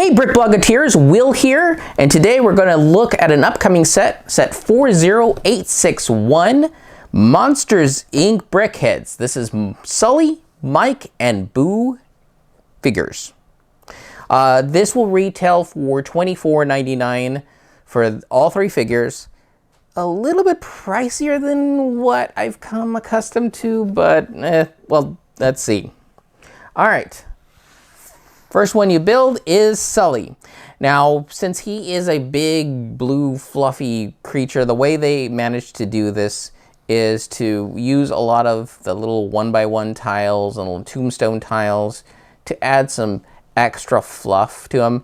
Hey BrickBloggeteers, Will here, and today we're going to look at an upcoming set 40861, Monsters Inc. BrickHeadz. This is Sulley, Mike, and Boo figures. This will retail for $24.99 for all three figures. A little bit pricier than what I've come accustomed to, but well, let's see. All right. First one you build is Sulley. Now, since he is a big, blue, fluffy creature, the way they managed to do this is to use a lot of the little 1x1 tiles and little tombstone tiles to add some extra fluff to him.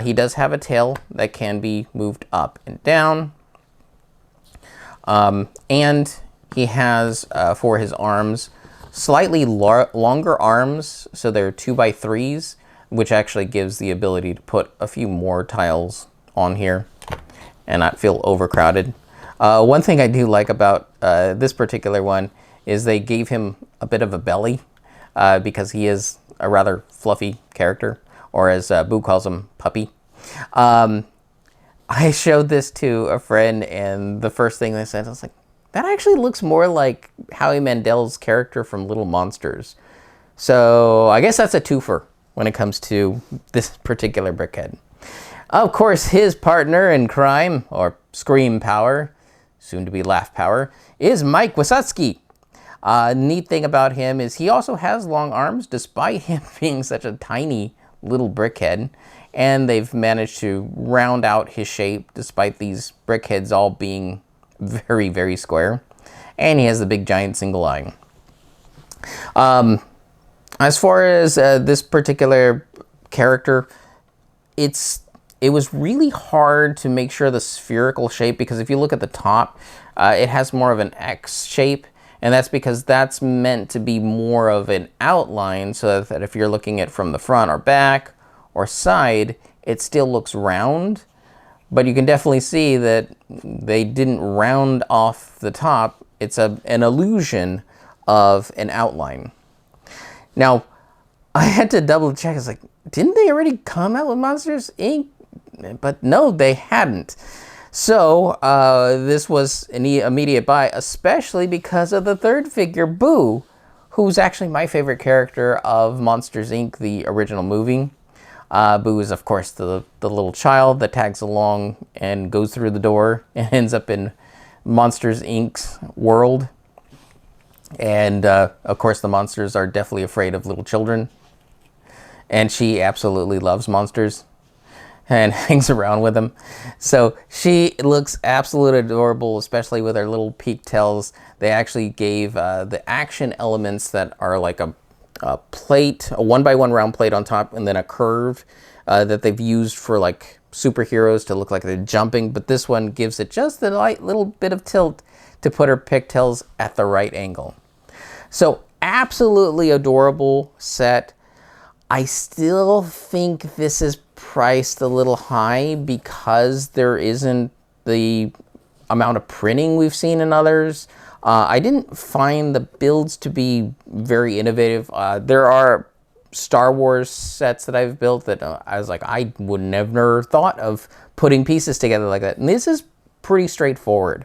He does have a tail that can be moved up and down. And he has, for his arms, slightly longer arms, so they're 2x3s. Which actually gives the ability to put a few more tiles on here and not feel overcrowded. One thing I do like about this particular one is they gave him a bit of a belly because he is a rather fluffy character, or as Boo calls him, puppy. I showed this to a friend, and the first thing they said, I was like, that actually looks more like Howie Mandel's character from Little Monsters. So I guess that's a twofer when it comes to this particular BrickHead. Of course, his partner in crime, or scream power, soon to be laugh power, is Mike Wysocki. Neat thing about him is he also has long arms, despite him being such a tiny little BrickHead. And they've managed to round out his shape, despite these BrickHeads all being very, very square. And he has the big giant single eye. As far as this particular character, it was really hard to make sure the spherical shape, because if you look at the top, it has more of an X shape, and that's because that's meant to be more of an outline, so that if you're looking at from the front or back or side, it still looks round. But you can definitely see that they didn't round off the top. It's an illusion of an outline. Now, I had to double check. It's like, didn't they already come out with Monsters Inc.? But no, they hadn't. So this was an immediate buy, especially because of the third figure, Boo, who's actually my favorite character of Monsters Inc., the original movie. Boo is, of course, the little child that tags along and goes through the door and ends up in Monsters Inc.'s world. And, of course, the monsters are definitely afraid of little children. And she absolutely loves monsters and hangs around with them. So she looks absolutely adorable, especially with her little pigtails. They actually gave the action elements that are like a plate, a 1x1 round plate on top, and then a curve that they've used for like superheroes to look like they're jumping. But this one gives it just a light little bit of tilt to put her pigtails at the right angle. So absolutely adorable set. I still think this is priced a little high because there isn't the amount of printing we've seen in others. I didn't find the builds to be very innovative. There are Star Wars sets that I've built that I was like, I would never thought of putting pieces together like that. And this is pretty straightforward.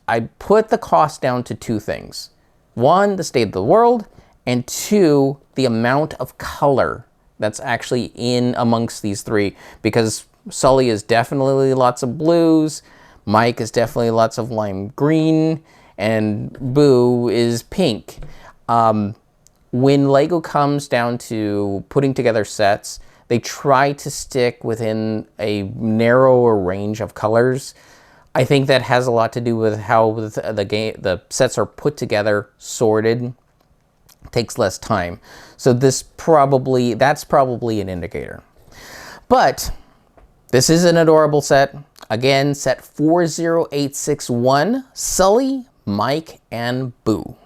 I put the cost down to two things. One, the state of the world, and two, the amount of color that's actually in amongst these three. Because Sulley is definitely lots of blues, Mike is definitely lots of lime green, and Boo is pink. When Lego comes down to putting together sets, they try to stick within a narrower range of colors. I think that has a lot to do with how the sets are put together, sorted. Takes less time. So that's probably an indicator. But this is an adorable set. Again, set 40861, Sulley, Mike, and Boo.